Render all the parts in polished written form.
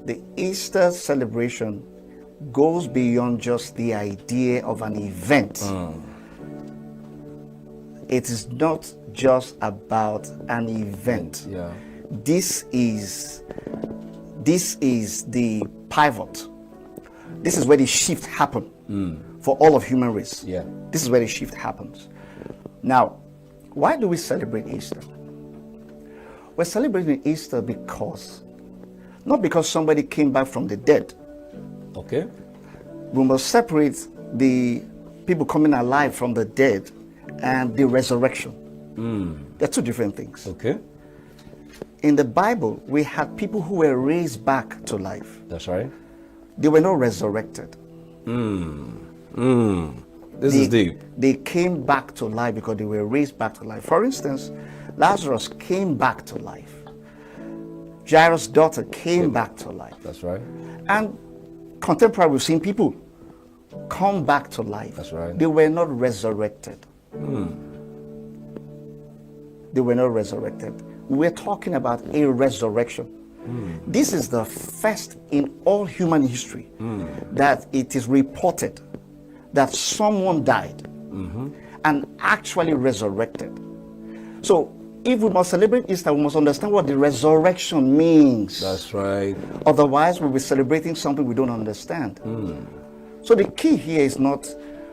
The Easter celebration goes beyond just the idea of an event. It is not just about an event. Yeah. This is the pivot. This is where the shift happened for all of human race. Yeah. This is where the shift happens. Now, why do we celebrate Easter? We're celebrating Easter not because somebody came back from the dead. Okay. We must separate the people coming alive from the dead and the resurrection. They're two different things. Okay. In the Bible, we had people who were raised back to life. That's right. They were not resurrected. This is deep. They came back to life because they were raised back to life. For instance, Lazarus came back to life. Jairus' daughter came back to life. That's right. And contemporary, we've seen people come back to life. That's right. They were not resurrected. They were not resurrected. We're talking about a resurrection. This is the first in all human history that it is reported that someone died and actually resurrected. So if we must celebrate Easter, we must understand what the resurrection means. That's right. Otherwise, we'll be celebrating something we don't understand. So the key here is not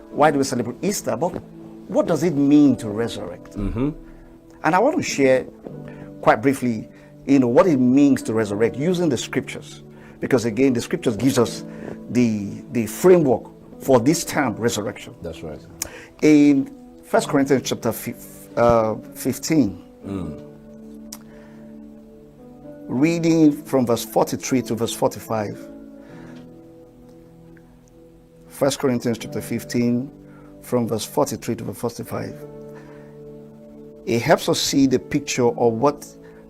why do we celebrate Easter, but what does it mean to resurrect? And I want to share quite briefly, what it means to resurrect using the scriptures, because again, the scriptures gives us the framework for this term, resurrection. That's right. In 1 Corinthians chapter 15, reading from verse 43 to verse 45. 1 Corinthians chapter 15, from verse 43 to verse 45. It helps us see the picture of what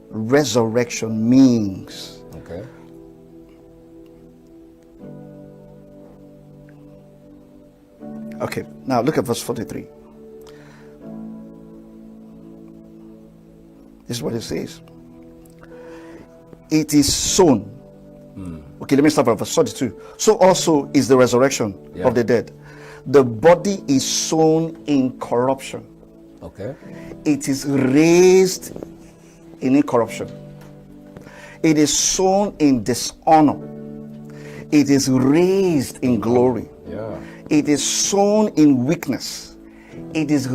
resurrection means. Okay. Okay, now look at verse 43. This is what it says. It is sown. Okay, let me start from verse 42. So also is the resurrection of the dead. The body is sown in corruption. Okay. It is raised in incorruption. It is sown in dishonor. It is raised in glory. Yeah. It is sown in weakness. It is